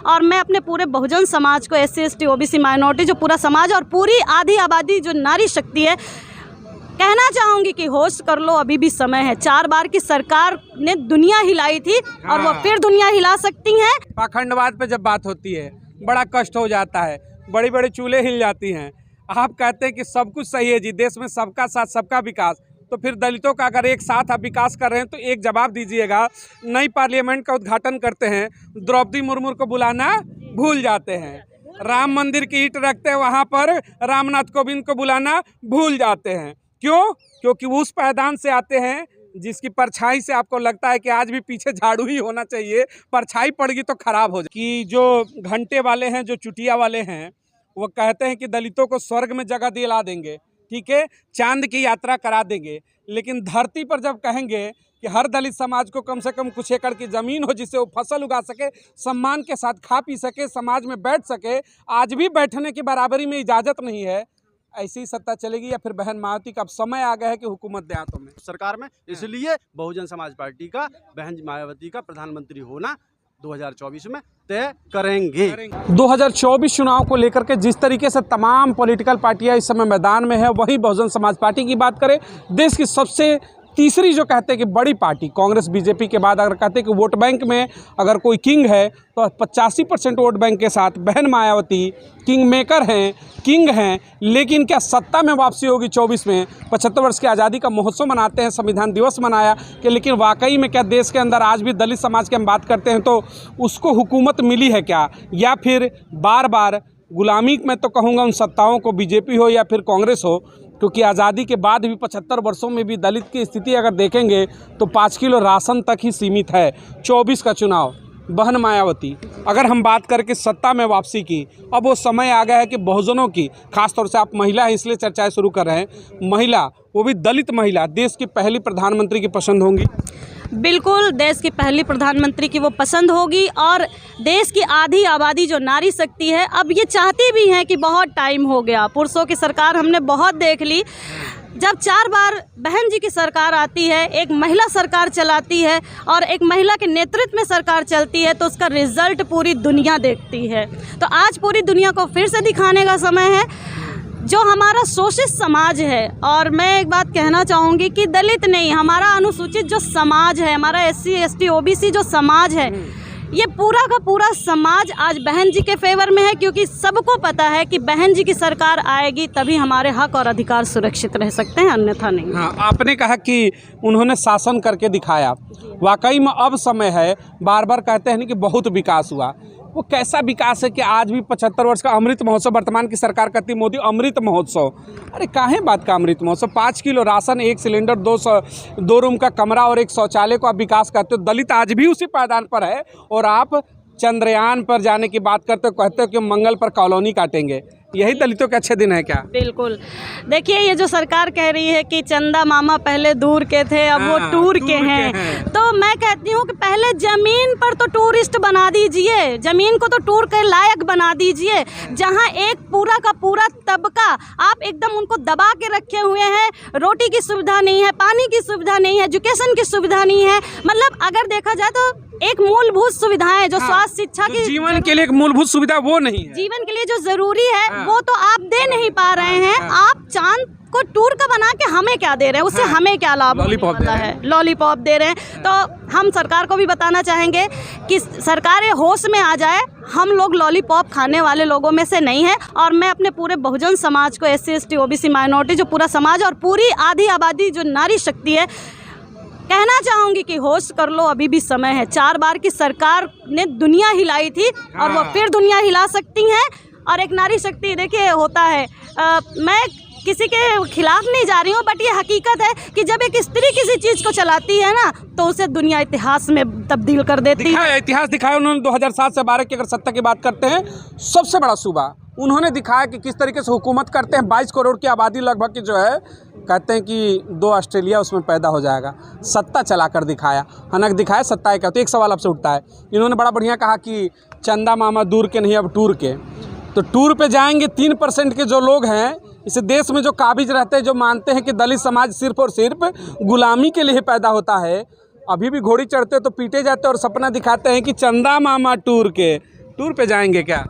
और मैं अपने पूरे बहुजन समाज को, SC ST OBC माइनॉरिटी, जो पूरा समाज और पूरी आधी आबादी जो नारी शक्ति है, कहना चाहूँगी कि होश कर लो, अभी भी समय है। 4 बार की सरकार ने दुनिया हिलाई थी और वो फिर दुनिया हिला सकती हैं। पाखंडवाद पे जब बात होती है बड़ा कष्ट हो जाता है, बड़ी बड़ी चूल्हे हिल जाती हैं। आप कहते हैं कि सब कुछ सही है जी, देश में सबका साथ सबका विकास, तो फिर दलितों का अगर एक साथ आप विकास कर रहे हैं तो एक जवाब दीजिएगा। नई पार्लियामेंट का उद्घाटन करते हैं, द्रौपदी मुर्मू को बुलाना भूल जाते हैं। राम मंदिर की ईंट रखते हैं, वहाँ पर रामनाथ कोविंद को बुलाना भूल जाते हैं। क्यों? क्योंकि उस पायदान से आते हैं जिसकी परछाई से आपको लगता है कि आज भी पीछे झाड़ू ही होना चाहिए, परछाई पड़गी तो खराब हो जाए। कि जो घंटे वाले हैं, जो चुटिया वाले हैं, वो कहते हैं कि दलितों को स्वर्ग में जगह दिला देंगे, ठीक है, चांद की यात्रा करा देंगे, लेकिन धरती पर जब कहेंगे कि हर दलित समाज को कम से कम कुछ एकड़ की ज़मीन हो जिससे वो फसल उगा सके, सम्मान के साथ खा पी सके, समाज में बैठ सके, आज भी बैठने की बराबरी में इजाज़त नहीं है। ऐसी सत्ता चलेगी या फिर बहन मायावती का अब समय आ गया है कि हुकूमत दे हाथों में सरकार में। इसलिए बहुजन समाज पार्टी का बहन मायावती का प्रधानमंत्री होना 2024 में तय करेंगे। 2024 चुनाव को लेकर के जिस तरीके से तमाम पॉलिटिकल पार्टियां इस समय मैदान में है, वही बहुजन समाज पार्टी की बात करें, देश की सबसे तीसरी जो कहते हैं कि बड़ी पार्टी कांग्रेस बीजेपी के बाद अगर कहते हैं कि वोट बैंक में अगर कोई किंग है तो 85% वोट बैंक के साथ बहन मायावती किंग मेकर हैं, किंग हैं। लेकिन क्या सत्ता में वापसी होगी 24 में? 75 वर्ष की आज़ादी का महोत्सव मनाते हैं, संविधान दिवस मनाया कि, लेकिन वाकई में क्या देश के अंदर आज भी दलित समाज की हम बात करते हैं तो उसको हुकूमत मिली है क्या, या फिर बार बार गुलामी में तो कहूँगा उन सत्ताओं को, बीजेपी हो या फिर कांग्रेस हो, क्योंकि आज़ादी के बाद भी 75 वर्षों में भी दलित की स्थिति अगर देखेंगे तो 5 किलो राशन तक ही सीमित है। 24 का चुनाव, बहन मायावती, अगर हम बात करके सत्ता में वापसी की, अब वो समय आ गया है कि बहुजनों की, खासतौर से आप महिला हैं इसलिए चर्चाएं शुरू कर रहे हैं, महिला, वो भी दलित महिला, देश की पहली प्रधानमंत्री की पसंद होंगी। बिल्कुल, देश की पहली प्रधानमंत्री की वो पसंद होगी और देश की आधी आबादी जो नारी शक्ति है, अब ये चाहती भी हैं कि बहुत टाइम हो गया, पुरुषों की सरकार हमने बहुत देख ली। जब 4 बार बहन जी की सरकार आती है, एक महिला सरकार चलाती है और एक महिला के नेतृत्व में सरकार चलती है, तो उसका रिजल्ट पूरी दुनिया देखती है। तो आज पूरी दुनिया को फिर से दिखाने का समय है। जो हमारा शोषित समाज है, और मैं एक बात कहना चाहूँगी कि दलित नहीं, हमारा अनुसूचित जो समाज है, हमारा SC ST OBC जो समाज है, ये पूरा का पूरा समाज आज बहन जी के फेवर में है, क्योंकि सबको पता है कि बहन जी की सरकार आएगी तभी हमारे हक और अधिकार सुरक्षित रह सकते हैं, अन्यथा नहीं। हाँ, आपने कहा कि उन्होंने शासन करके दिखाया, वाकई में अब समय है। बार बार कहते हैं कि बहुत विकास हुआ, वो कैसा विकास है कि आज भी 75 वर्ष का अमृत महोत्सव, वर्तमान की सरकार कहती मोदी अमृत महोत्सव, अरे काहे बात का Amrit Mahotsav? 5 kilo ration, 1 cylinder, 2 room का कमरा और 1 शौचालय को आप विकास करते हो। दलित आज भी उसी पायदान पर है और आप चंद्रयान पर जाने की बात करते हो, कहते हो कि मंगल पर कॉलोनी काटेंगे। यही दलितों के अच्छे दिन है क्या? बिल्कुल। देखिए, ये जो सरकार कह रही है कि चंदा मामा पहले दूर के थे, अब वो टूर के हैं, तो मैं कहती हूँ कि पहले जमीन पर तो टूरिस्ट बना दीजिए, जमीन को तो टूर के लायक बना दीजिए। जहाँ एक पूरा का पूरा तबका आप एकदम उनको दबा के रखे हुए हैं, रोटी की सुविधा नहीं है, पानी की सुविधा नहीं है, एजुकेशन की सुविधा नहीं है। मतलब अगर देखा जाए तो एक मूलभूत सुविधाएं जो स्वास्थ्य, शिक्षा की, जीवन के लिए एक मूलभूत सुविधा वो नहीं है, जीवन के लिए जो जरूरी है वो तो आप दे नहीं पा रहे हैं। आप चांद को टूर का बना के हमें क्या दे रहे हैं, उससे हमें क्या लाभ होने वाला है? लॉलीपॉप दे रहे हैं। तो हम सरकार को भी बताना चाहेंगे कि सरकार होश में आ जाए, हम लोग लॉलीपॉप खाने वाले लोगों में से नहीं है। और मैं अपने पूरे बहुजन समाज को, SC ST OBC माइनॉरिटी, जो पूरा समाज और पूरी आधी आबादी जो नारी शक्ति है, कहना चाहूँगी कि होश कर लो, अभी भी समय है। 4 बार की सरकार ने दुनिया हिलाई थी और वो फिर दुनिया हिला सकती हैं। और एक नारी शक्ति, देखिए होता है, मैं किसी के खिलाफ नहीं जा रही हूँ, बट ये हकीकत है कि जब एक स्त्री किसी चीज़ को चलाती है ना, तो उसे दुनिया इतिहास में तब्दील कर देती है। इतिहास दिखाया उन्होंने 2007 से 12 की अगर सत्ता की बात करते हैं, सबसे बड़ा सूबा उन्होंने दिखाया कि किस तरीके से हुकूमत करते हैं। 22 करोड़ की आबादी लगभग की जो है, कहते हैं कि 2 ऑस्ट्रेलिया उसमें पैदा हो जाएगा। सत्ता चला कर दिखाया, हनक दिखाया, सत्ता है क्या? तो एक सवाल आपसे उठता है, इन्होंने बड़ा बढ़िया कहा कि चंदा मामा दूर के नहीं, अब टूर के। तो टूर पे जाएंगे 3% के जो लोग हैं इस देश में, जो काबिज रहते हैं, जो मानते हैं कि दलित समाज सिर्फ और सिर्फ गुलामी के लिए पैदा होता है, अभी भी घोड़ी चढ़ते तो पीटे जाते और सपना दिखाते हैं कि चंदा मामा टूर के। टूर पे जाएंगे क्या?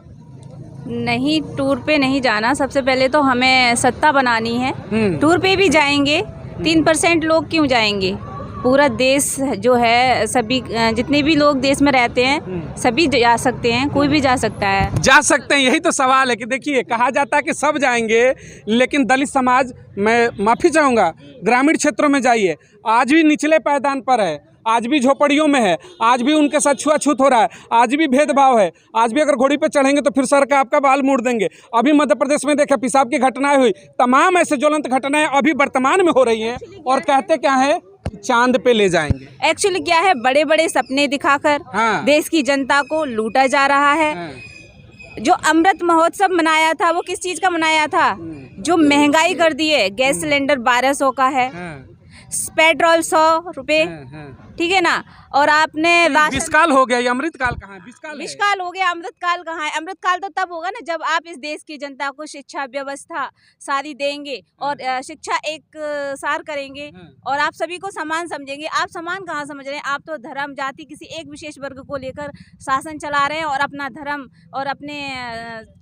नहीं, टूर पे नहीं जाना। सबसे पहले तो हमें सत्ता बनानी है। टूर पे भी जाएंगे, 3% लोग क्यों जाएंगे? पूरा देश जो है, सभी जितने भी लोग देश में रहते हैं सभी जा सकते हैं, कोई भी जा सकता है। जा सकते हैं, यही तो सवाल है कि देखिए कहा जाता है कि सब जाएंगे, लेकिन दलित समाज, मैं माफ़ी चाहूँगा, ग्रामीण क्षेत्रों में जाइए, आज भी निचले पायदान पर है, आज भी झोपड़ियों में है, आज भी उनके साथ छुआछूत हो रहा है, आज भी भेदभाव है, आज भी अगर घोड़ी पे चढ़ेंगे तो फिर सर का आपका बाल मोड़ देंगे। अभी मध्य प्रदेश में देखे पेशाब की घटनाएं हुई, तमाम ऐसे ज्वलंत घटनाएं अभी वर्तमान में हो रही हैं, और कहते क्या है, चांद पे ले जाएंगे। एक्चुअली क्या है, बड़े बड़े सपने दिखाकर देश की जनता को लूटा जा रहा है। जो अमृत महोत्सव मनाया था वो किस चीज का मनाया था? जो महंगाई कर दी है, गैस सिलेंडर 1200 का है, पेट्रोल 100 रुपए, ठीक है ना। और आपने विषकाल हो गया, ये अमृतकाल कहाँ है? विषकाल हो गया, अमृतकाल कहाँ है? अमृतकाल तो तब होगा ना जब आप इस देश की जनता को शिक्षा व्यवस्था सारी देंगे और शिक्षा एक सार करेंगे और आप सभी को समान समझेंगे। आप समान कहाँ समझ रहे हैं? आप तो धर्म जाति किसी एक विशेष वर्ग को लेकर शासन चला रहे हैं और अपना धर्म और अपने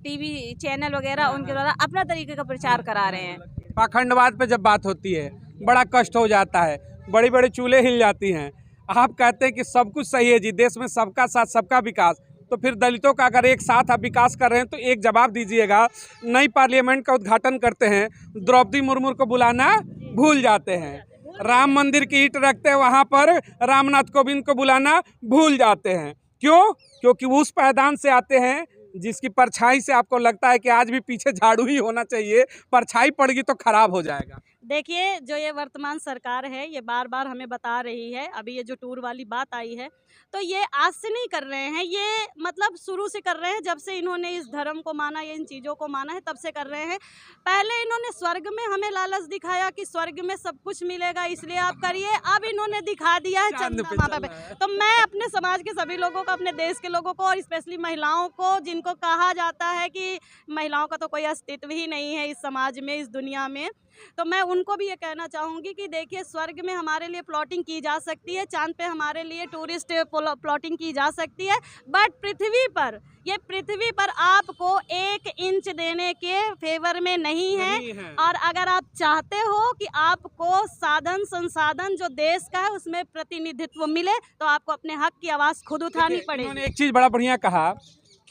टीवी चैनल वगैरह उनके द्वारा अपना तरीके का प्रचार करा रहे हैं। पाखंडवाद पे जब बात होती है बड़ा कष्ट हो जाता है, बड़ी बड़ी चूल्हे हिल जाती हैं। आप कहते हैं कि सब कुछ सही है जी, देश में सबका साथ सबका विकास, तो फिर दलितों का अगर एक साथ आप विकास कर रहे हैं तो एक जवाब दीजिएगा। नई पार्लियामेंट का उद्घाटन करते हैं, द्रौपदी मुर्मू को बुलाना भूल जाते हैं, राम मंदिर की ईंट रखते हैं वहाँ पर रामनाथ कोविंद को बुलाना भूल जाते हैं। क्यों? क्योंकि उस पायदान से आते हैं जिसकी परछाई से आपको लगता है कि आज भी पीछे झाड़ू ही होना चाहिए, परछाई पड़गी तो खराब हो जाएगा। देखिए, जो ये वर्तमान सरकार है ये बार बार हमें बता रही है, अभी ये जो टूर वाली बात आई है तो ये आज से नहीं कर रहे हैं, ये मतलब शुरू से कर रहे हैं। जब से इन्होंने इस धर्म को माना, ये इन चीज़ों को माना है, तब से कर रहे हैं। पहले इन्होंने स्वर्ग में हमें लालच दिखाया कि स्वर्ग में सब कुछ मिलेगा इसलिए आप करिए, अब इन्होंने दिखा दिया है चंद्रमा पे। तो मैं अपने समाज के सभी लोगों को, अपने देश के लोगों को और स्पेशली महिलाओं को, जिनको कहा जाता है कि महिलाओं का तो कोई अस्तित्व ही नहीं है इस समाज में, इस दुनिया में, तो मैं उनको भी ये कहना चाहूँगी कि देखिए, स्वर्ग में हमारे लिए प्लॉटिंग की जा सकती है, चांद पे हमारे लिए टूरिस्ट प्लॉटिंग की जा सकती है, बट पृथ्वी पर आपको 1 इंच देने के फेवर में नहीं है। और अगर आप चाहते हो कि आपको साधन संसाधन जो देश का है उसमें प्रतिनिधित्व मिले तो आपको अपने हक की आवाज़ खुद उठानी पड़ेगी। उन्होंने एक चीज़ बड़ा बढ़िया कहा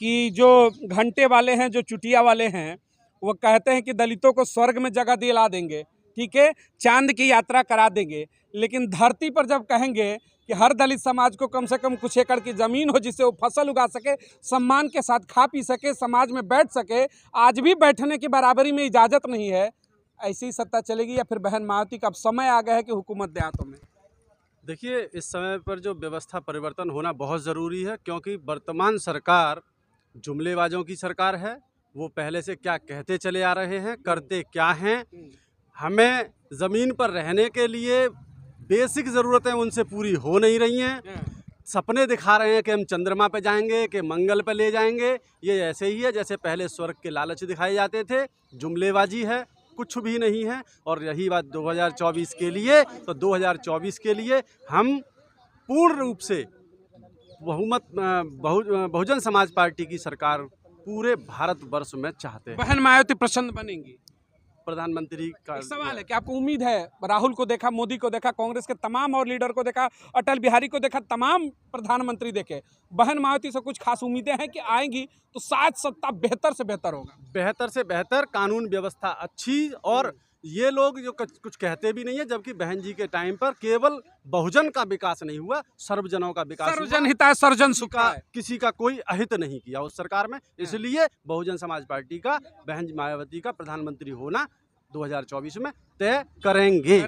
कि जो घंटे वाले हैं, जो चुटिया वाले हैं, वो कहते हैं कि दलितों को स्वर्ग में जगह दिला देंगे, ठीक है, चांद की यात्रा करा देंगे, लेकिन धरती पर जब कहेंगे कि हर दलित समाज को कम से कम कुछ एकड़ की ज़मीन हो जिससे वो फसल उगा सके, सम्मान के साथ खा पी सके, समाज में बैठ सके, आज भी बैठने की बराबरी में इजाज़त नहीं है, ऐसी सत्ता चलेगी या फिर बहन मायावती का अब समय आ गया है कि हुकूमत दे हाथों में? देखिए, इस समय पर जो व्यवस्था परिवर्तन होना बहुत ज़रूरी है, क्योंकि वर्तमान सरकार जुमलेबाजों की सरकार है। वो पहले से क्या कहते चले आ रहे हैं, करते क्या हैं। हमें ज़मीन पर रहने के लिए बेसिक ज़रूरतें उनसे पूरी हो नहीं रही हैं। सपने दिखा रहे हैं कि हम चंद्रमा पे जाएंगे, कि मंगल पे ले जाएंगे। ये ऐसे ही है जैसे पहले स्वर्ग के लालच दिखाए जाते थे। जुमलेबाजी है, कुछ भी नहीं है। और रही बात 2024 के लिए, तो 2024 के लिए हम पूर्ण रूप से बहुजन समाज पार्टी की सरकार पूरे भारतवर्ष में चाहते हैं। बहन मायावती प्रसन्न बनेंगी? प्रधानमंत्री का सवाल है कि आपको उम्मीद है? राहुल को देखा, मोदी को देखा, कांग्रेस के तमाम और लीडर को देखा, अटल बिहारी को देखा, तमाम प्रधानमंत्री देखे, बहन मायावती से कुछ खास उम्मीदें हैं कि आएंगी तो शायद सत्ता बेहतर से बेहतर होगा? बेहतर से बेहतर, कानून व्यवस्था अच्छी, और ये लोग जो कुछ कहते भी नहीं है, जबकि बहन जी के टाइम पर केवल बहुजन का विकास नहीं हुआ, सर्वजनों का विकास, सर्वजन हिताय सर्वजन सुखाय, किसी का कोई अहित नहीं किया उस सरकार में। इसलिए बहुजन समाज पार्टी का बहन मायावती का प्रधानमंत्री होना 2024 में तय करेंगे।